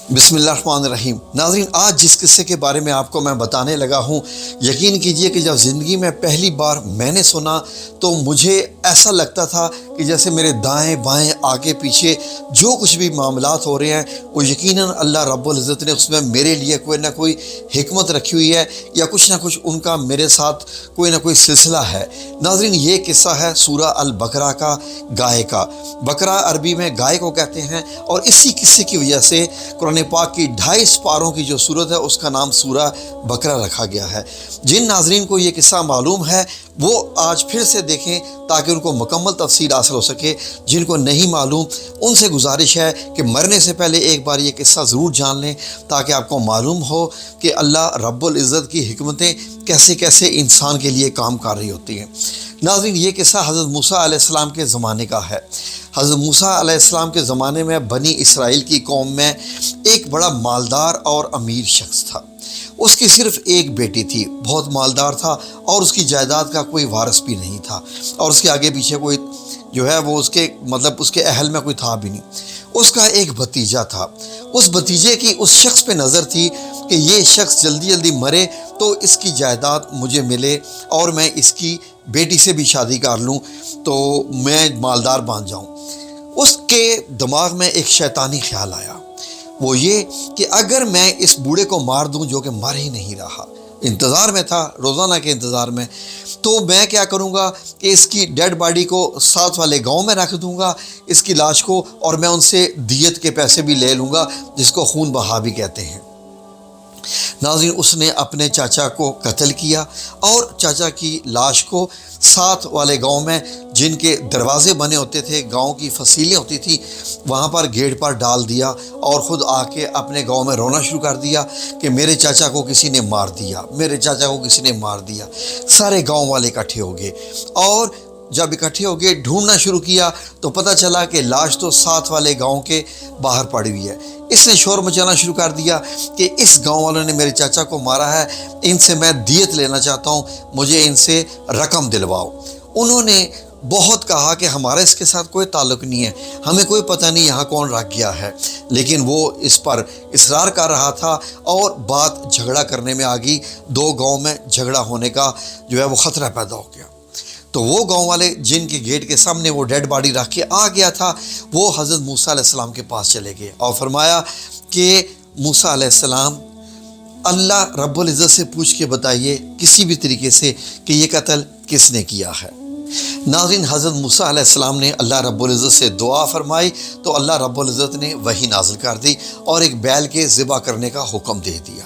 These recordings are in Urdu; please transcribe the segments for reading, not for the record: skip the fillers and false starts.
بسم اللہ الرحمن الرحیم۔ ناظرین، آج جس قصے کے بارے میں آپ کو میں بتانے لگا ہوں، یقین کیجئے کہ جب زندگی میں پہلی بار میں نے سنا تو مجھے ایسا لگتا تھا کہ جیسے میرے دائیں بائیں آگے پیچھے جو کچھ بھی معاملات ہو رہے ہیں وہ یقیناً اللہ رب العزت نے اس میں میرے لیے کوئی نہ کوئی حکمت رکھی ہوئی ہے، یا کچھ نہ کچھ ان کا میرے ساتھ کوئی نہ کوئی سلسلہ ہے۔ ناظرین، یہ قصہ ہے سورہ البقرہ کا، گائے کا۔ بقرہ عربی میں گائے کو کہتے ہیں، اور اسی قصے کی وجہ سے قرآن پاک کی 250 پاروں کی جو سورت ہے اس کا نام سورہ بقرہ رکھا گیا ہے۔ جن ناظرین کو یہ قصہ معلوم ہے وہ آج پھر سے دیکھیں تاکہ ان کو مکمل تفصیل حاصل ہو سکے۔ جن کو نہیں معلوم ان سے گزارش ہے کہ مرنے سے پہلے ایک بار یہ قصہ ضرور جان لیں تاکہ آپ کو معلوم ہو کہ اللہ رب العزت کی حکمتیں کیسے کیسے انسان کے لیے کام کر رہی ہوتی ہیں۔ ناظرین، یہ قصہ حضرت موسیٰ علیہ السلام کے زمانے کا ہے۔ حضرت موسیٰ علیہ السلام کے زمانے میں بنی اسرائیل کی قوم میں ایک بڑا مالدار اور امیر شخص تھا۔ اس کی صرف ایک بیٹی تھی، بہت مالدار تھا اور اس کی جائیداد کا کوئی وارث بھی نہیں تھا، اور اس کے آگے پیچھے کوئی جو ہے وہ اس کے اہل میں کوئی تھا بھی نہیں۔ اس کا ایک بھتیجا تھا۔ اس بھتیجے کی اس شخص پہ نظر تھی کہ یہ شخص جلدی جلدی مرے تو اس کی جائیداد مجھے ملے اور میں اس کی بیٹی سے بھی شادی کر لوں تو میں مالدار بن جاؤں۔ اس کے دماغ میں ایک شیطانی خیال آیا، وہ یہ کہ اگر میں اس بوڑھے کو مار دوں جو کہ مر ہی نہیں رہا، انتظار میں تھا، روزانہ کے انتظار میں، تو میں کیا کروں گا کہ اس کی ڈیڈ باڈی کو ساتھ والے گاؤں میں رکھ دوں گا، اس کی لاش کو، اور میں ان سے دیت کے پیسے بھی لے لوں گا جس کو خون بہا بھی کہتے ہیں۔ ناظرین، اس نے اپنے چاچا کو قتل کیا اور چاچا کی لاش کو ساتھ والے گاؤں میں، جن کے دروازے بنے ہوتے تھے، گاؤں کی فصیلیں ہوتی تھی، وہاں پر گیٹ پر ڈال دیا اور خود آ کے اپنے گاؤں میں رونا شروع کر دیا کہ میرے چاچا کو کسی نے مار دیا، میرے چاچا کو کسی نے مار دیا۔ سارے گاؤں والے اکٹھے ہو گئے، اور جب اکٹھے ہو گئے ڈھونڈنا شروع کیا تو پتہ چلا کہ لاش تو ساتھ والے گاؤں کے باہر پڑی ہوئی ہے۔ اس نے شور مچانا شروع کر دیا کہ اس گاؤں والوں نے میرے چاچا کو مارا ہے، ان سے میں دیت لینا چاہتا ہوں، مجھے ان سے رقم دلواؤ۔ انہوں نے بہت کہا کہ ہمارا اس کے ساتھ کوئی تعلق نہیں ہے، ہمیں کوئی پتہ نہیں یہاں کون رکھ گیا ہے، لیکن وہ اس پر اصرار کر رہا تھا اور بات جھگڑا کرنے میں آ گئی۔ دو گاؤں میں جھگڑا ہونے کا جو ہے وہ خطرہ پیدا ہو گیا۔ تو وہ گاؤں والے جن کے گیٹ کے سامنے وہ ڈیڈ باڈی رکھ کے آ گیا تھا، وہ حضرت موسیٰ علیہ السلام کے پاس چلے گئے اور فرمایا کہ موسیٰ علیہ السلام، اللہ رب العزت سے پوچھ کے بتائیے کسی بھی طریقے سے کہ یہ قتل کس نے کیا ہے۔ ناظرین، حضرت موسیٰ علیہ السلام نے اللہ رب العزت سے دعا فرمائی تو اللہ رب العزت نے وحی نازل کر دی اور ایک بیل کے ذبح کرنے کا حکم دے دیا۔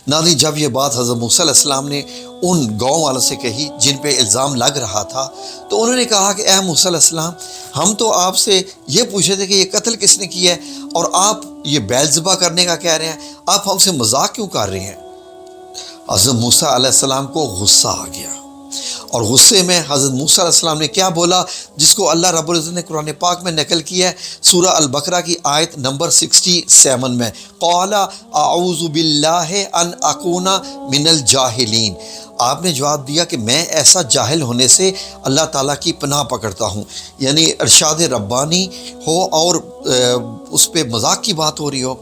ناظرین، جب یہ بات حضرت موسیٰ علیہ السلام نے ان گاؤں والوں سے کہی جن پہ الزام لگ رہا تھا، تو انہوں نے کہا کہ اے موسیٰ علیہ السلام، ہم تو آپ سے یہ پوچھے تھے کہ یہ قتل کس نے کیا ہے، اور آپ یہ بیل ذبح کرنے کا کہہ رہے ہیں، آپ ہم سے مذاق کیوں کر رہے ہیں؟ حضرت موسیٰ علیہ السلام کو غصہ آ گیا، اور غصے میں حضرت موسیٰ علیہ السلام نے کیا بولا جس کو اللہ رب العزت نے قرآن پاک میں نقل کیا ہے سورہ البقرہ کی آیت نمبر 67 میں، قال اعوذ باللہ ان اکون من الجاہلین۔ آپ نے جواب دیا کہ میں ایسا جاہل ہونے سے اللہ تعالیٰ کی پناہ پکڑتا ہوں، یعنی ارشاد ربانی ہو اور اس پہ مذاق کی بات ہو رہی ہو۔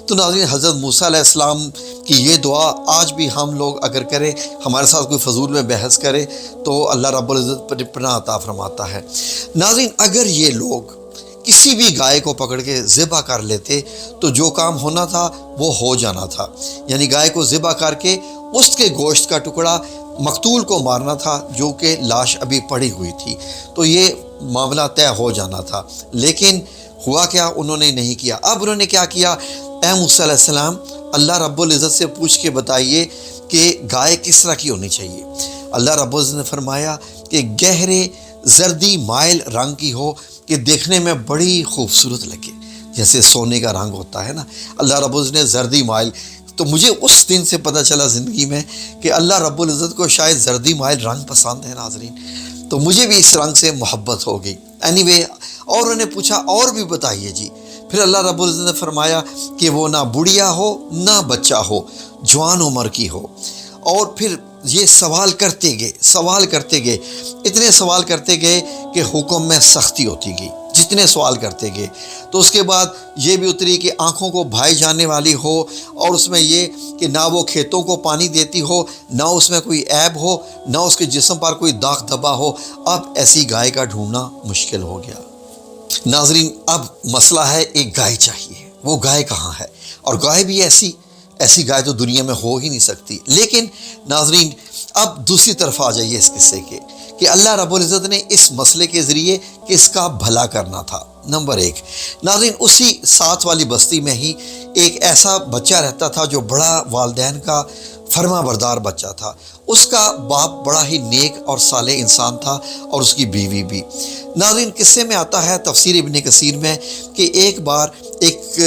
تو ناظرین، حضرت موسیٰ علیہ السلام کی یہ دعا آج بھی ہم لوگ اگر کریں، ہمارے ساتھ کوئی فضول میں بحث کرے تو اللہ رب العزت پر پناہ عطا فرماتا ہے۔ ناظرین، اگر یہ لوگ کسی بھی گائے کو پکڑ کے ذبح کر لیتے تو جو کام ہونا تھا وہ ہو جانا تھا، یعنی گائے کو ذبح کر کے اس کے گوشت کا ٹکڑا مقتول کو مارنا تھا جو کہ لاش ابھی پڑی ہوئی تھی، تو یہ معاملہ طے ہو جانا تھا۔ لیکن ہوا کیا؟ انہوں نے نہیں کیا۔ اب انہوں نے کیا کیا؟ اے موسیٰ علیہ السلام، اللہ رب العزت سے پوچھ کے بتائیے کہ گائے کس طرح کی ہونی چاہیے۔ اللہ رب العزت نے فرمایا کہ گہرے زردی مائل رنگ کی ہو کہ دیکھنے میں بڑی خوبصورت لگے، جیسے سونے کا رنگ ہوتا ہے نا۔ اللہ رب العزت نے زردی مائل، تو مجھے اس دن سے پتہ چلا زندگی میں کہ اللہ رب العزت کو شاید زردی مائل رنگ پسند ہے۔ ناظرین، تو مجھے بھی اس رنگ سے محبت ہو گئی۔ اینی اور انہوں نے پوچھا اور بھی بتائیے جی۔ پھر اللہ رب العزت نے فرمایا کہ وہ نہ بڑھیا ہو نہ بچہ ہو، جوان عمر کی ہو۔ اور پھر یہ سوال کرتے گئے، اتنے سوال کرتے گئے کہ حکم میں سختی ہوتی گئی۔ جتنے سوال کرتے گئے۔ تو اس کے بعد یہ بھی اتری کہ آنکھوں کو بھائی جانے والی ہو، اور اس میں یہ کہ نہ وہ کھیتوں کو پانی دیتی ہو، نہ اس میں کوئی عیب ہو، نہ اس کے جسم پر کوئی داغ دھبا ہو۔ اب ایسی گائے کا ڈھونڈنا مشکل ہو گیا۔ ناظرین، اب مسئلہ ہے ایک گائے چاہیے، وہ گائے کہاں ہے؟ اور گائے بھی ایسی گائے تو دنیا میں ہو ہی نہیں سکتی۔ لیکن ناظرین، اب دوسری طرف آ جائیے اس قصے کے، کہ اللہ رب العزت نے اس مسئلے کے ذریعے کس کا بھلا کرنا تھا۔ نمبر 1، ناظرین، اسی ساتھ والی بستی میں ہی ایک ایسا بچہ رہتا تھا جو بڑا والدین کا فرما بردار بچہ تھا۔ اس کا باپ بڑا ہی نیک اور صالح انسان تھا، اور اس کی بیوی بھی۔ ناظرین، قصے میں آتا ہے تفسیر ابن کثیر میں کہ ایک بار ایک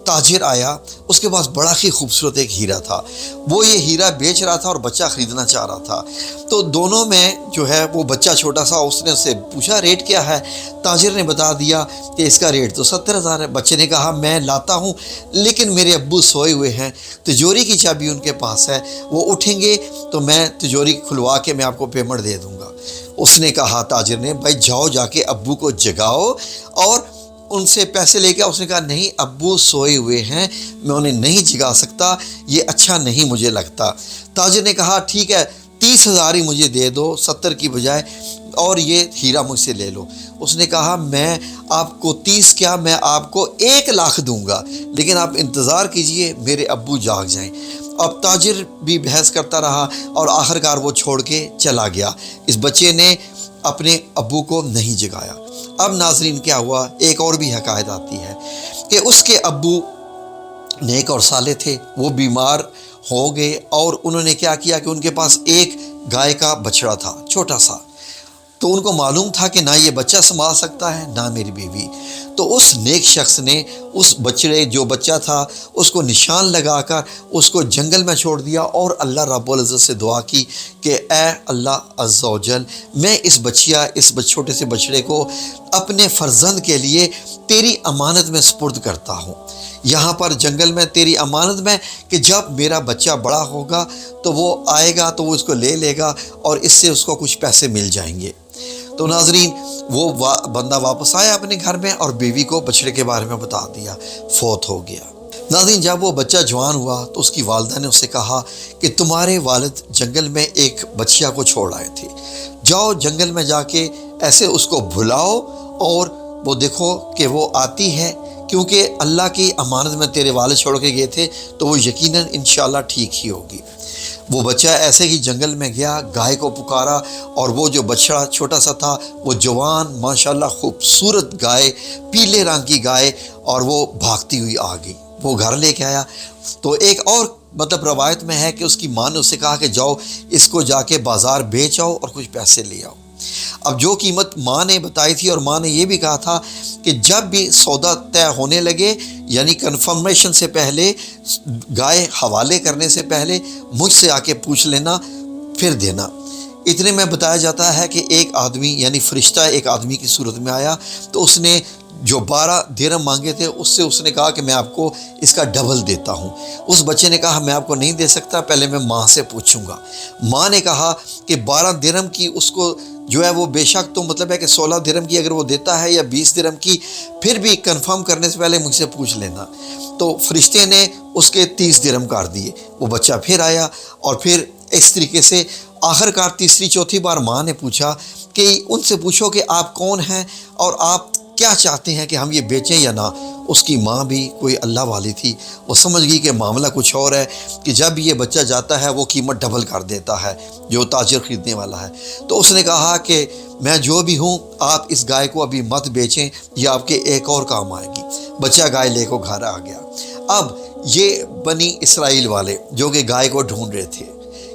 تاجر آیا، اس کے پاس بڑا ہی خوبصورت ایک ہیرا تھا۔ وہ یہ ہیرا بیچ رہا تھا اور بچہ خریدنا چاہ رہا تھا۔ تو دونوں میں جو ہے وہ بچہ چھوٹا سا، اس نے اس سے پوچھا ریٹ کیا ہے؟ تاجر نے بتا دیا کہ اس کا ریٹ تو 70,000 ہے۔ بچے نے کہا میں لاتا ہوں، لیکن میرے ابو سوئے ہوئے ہیں، تجوری کی چابی ان کے پاس ہے، وہ اٹھیں گے تو میں تجوری کھلوا کے میں آپ کو پیمنٹ دے دوں گا۔ اس نے کہا، تاجر نے، بھائی جاؤ جا کے ابو کو جگاؤ اور ان سے پیسے لے کے۔ اس نے کہا نہیں، ابو سوئے ہوئے ہیں، میں انہیں نہیں جگا سکتا، یہ اچھا نہیں مجھے لگتا۔ تاجر نے کہا ٹھیک ہے، 30,000 ہی مجھے دے دو 70 کی بجائے، اور یہ ہیرا مجھ سے لے لو۔ اس نے کہا میں آپ کو 30 کیا، میں آپ کو 1,00,000 دوں گا، لیکن آپ انتظار کیجئے میرے ابو جاگ جائیں۔ اب تاجر بھی بحث کرتا رہا اور آخرکار وہ چھوڑ کے چلا گیا۔ اس بچے نے اپنے ابو کو نہیں جگایا۔ اب ناظرین کیا ہوا، ایک اور بھی حکایت آتی ہے کہ اس کے ابو نیک اور صالح تھے، وہ بیمار ہو گئے، اور انہوں نے کیا کیا کہ ان کے پاس ایک گائے کا بچڑا تھا چھوٹا سا۔ تو ان کو معلوم تھا کہ نہ یہ بچہ سنبھال سکتا ہے نہ میری بیوی۔ تو اس نیک شخص نے اس بچڑے جو بچہ تھا اس کو نشان لگا کر اس کو جنگل میں چھوڑ دیا، اور اللہ رب العزت سے دعا کی کہ اے اللہ عز و جل، میں اس چھوٹے سے بچڑے کو اپنے فرزند کے لیے تیری امانت میں سپرد کرتا ہوں، یہاں پر جنگل میں تیری امانت میں، کہ جب میرا بچہ بڑا ہوگا تو وہ آئے گا تو وہ اس کو لے لے گا، اور اس سے اس کو کچھ پیسے مل جائیں گے۔ تو ناظرین، وہ بندہ واپس آیا اپنے گھر میں اور بیوی کو بچڑے کے بارے میں بتا دیا، فوت ہو گیا۔ ناظرین، جب وہ بچہ جوان ہوا تو اس کی والدہ نے اس سے کہا کہ تمہارے والد جنگل میں ایک بچیا کو چھوڑ آئے تھے، جاؤ جنگل میں جا کے ایسے اس کو بھلاؤ اور وہ دیکھو کہ وہ آتی ہے، کیونکہ اللہ کی امانت میں تیرے والد چھوڑ کے گئے تھے تو وہ یقیناً انشاءاللہ ٹھیک ہی ہوگی۔ وہ بچہ ایسے ہی جنگل میں گیا، گائے کو پکارا، اور وہ جو بچڑا چھوٹا سا تھا وہ جوان ماشاءاللہ خوبصورت گائے، پیلے رنگ کی گائے، اور وہ بھاگتی ہوئی آ گئی۔ وہ گھر لے کے آیا تو ایک اور روایت میں ہے کہ اس کی ماں نے اسے کہا کہ جاؤ اس کو جا کے بازار بیچ آؤ اور کچھ پیسے لے آؤ۔ اب جو قیمت ماں نے بتائی تھی، اور ماں نے یہ بھی کہا تھا کہ جب بھی سودا طے ہونے لگے، یعنی کنفرمیشن سے پہلے، گائے حوالے کرنے سے پہلے مجھ سے آ کے پوچھ لینا پھر دینا۔ اتنے میں بتایا جاتا ہے کہ ایک آدمی یعنی فرشتہ ایک آدمی کی صورت میں آیا، تو اس نے جو 12 درہم مانگے تھے اس نے کہا کہ میں آپ کو اس کا ڈبل دیتا ہوں۔ اس بچے نے کہا میں آپ کو نہیں دے سکتا، پہلے میں ماں سے پوچھوں گا۔ ماں نے کہا کہ 12 درہم کی اس کو جو ہے وہ بے شک تو ہے کہ 16 درہم کی اگر وہ دیتا ہے یا 20 درہم کی، پھر بھی کنفرم کرنے سے پہلے مجھ سے پوچھ لینا۔ تو فرشتے نے اس کے 30 درہم کر دیے۔ وہ بچہ پھر آیا، اور پھر اس طریقے سے آخرکار تیسری چوتھی بار ماں نے پوچھا کہ ان سے پوچھو کہ آپ کون ہیں اور آپ کیا چاہتے ہیں کہ ہم یہ بیچیں یا نہ۔ اس کی ماں بھی کوئی اللہ والی تھی، وہ سمجھ گئی کہ معاملہ کچھ اور ہے، کہ جب یہ بچہ جاتا ہے وہ قیمت ڈبل کر دیتا ہے جو تاجر خریدنے والا ہے۔ تو اس نے کہا کہ میں جو بھی ہوں، آپ اس گائے کو ابھی مت بیچیں، یہ آپ کے ایک اور کام آئے گی۔ بچہ گائے لے کو گھر آ گیا۔ اب یہ بنی اسرائیل والے جو کہ گائے کو ڈھونڈ رہے تھے،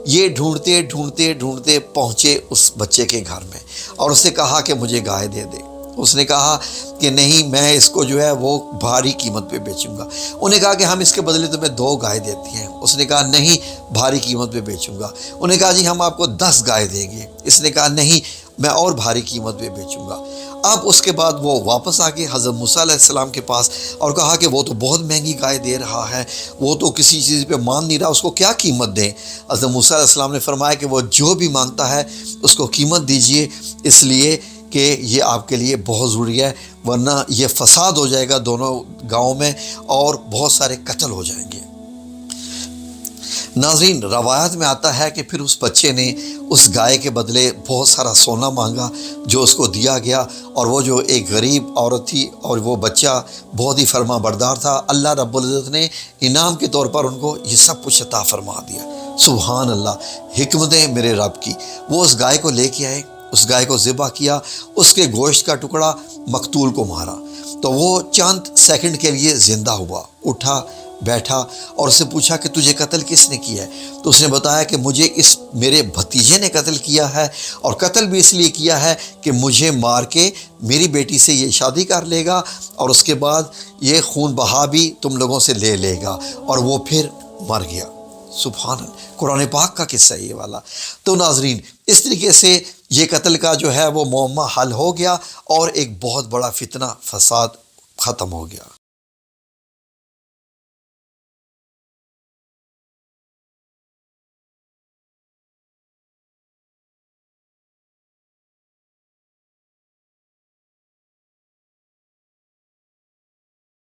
یہ ڈھونڈتے پہنچے اس بچے کے گھر میں، اور اسے کہا کہ مجھے گائے دے دے۔ اس نے کہا کہ نہیں، میں اس کو جو ہے وہ بھاری قیمت پہ بیچوں گا۔ انہوں نے کہا کہ ہم اس کے بدلے تمہیں 2 گائے دیتے ہیں۔ اس نے کہا نہیں، بھاری قیمت پہ بیچوں گا۔ انہوں نے کہا جی ہم آپ کو 10 گائے دیں گے۔ اس نے کہا نہیں، میں اور بھاری قیمت پہ بیچوں گا۔ اب اس کے بعد وہ واپس آ گئے حضرت موسیٰ علیہ السلام کے پاس اور کہا کہ وہ تو بہت مہنگی گائے دے رہا ہے، وہ تو کسی چیز پہ مان نہیں رہا، اس کو کیا قیمت دیں؟ حضرت موسیٰ علیہ السلام نے فرمایا کہ وہ جو بھی مانگتا ہے اس کو قیمت دیجئے، اس لیے کہ یہ آپ کے لیے بہت ضروری ہے، ورنہ یہ فساد ہو جائے گا دونوں گاؤں میں اور بہت سارے قتل ہو جائیں گے۔ ناظرین، روایت میں آتا ہے کہ پھر اس بچے نے اس گائے کے بدلے بہت سارا سونا مانگا جو اس کو دیا گیا، اور وہ جو ایک غریب عورت تھی اور وہ بچہ بہت ہی فرما بردار تھا، اللہ رب العزت نے انعام کے طور پر ان کو یہ سب کچھ عطا فرما دیا۔ سبحان اللہ، حکمتیں میرے رب کی۔ وہ اس گائے کو لے کے آئے، اس گائے کو ذبح کیا، اس کے گوشت کا ٹکڑا مقتول کو مارا تو وہ چند سیکنڈ کے لیے زندہ ہوا، اٹھا، بیٹھا اور اس سے پوچھا کہ تجھے قتل کس نے کیا ہے؟ تو اس نے بتایا کہ مجھے اس میرے بھتیجے نے قتل کیا ہے، اور قتل بھی اس لیے کیا ہے کہ مجھے مار کے میری بیٹی سے یہ شادی کر لے گا، اور اس کے بعد یہ خون بہا بھی تم لوگوں سے لے لے گا، اور وہ پھر مر گیا۔ سبحان اللہ، قرآن پاک کا قصہ یہ والا۔ تو ناظرین، اس طریقے سے یہ قتل کا جو ہے وہ معمہ حل ہو گیا، اور ایک بہت بڑا فتنہ فساد ختم ہو گیا۔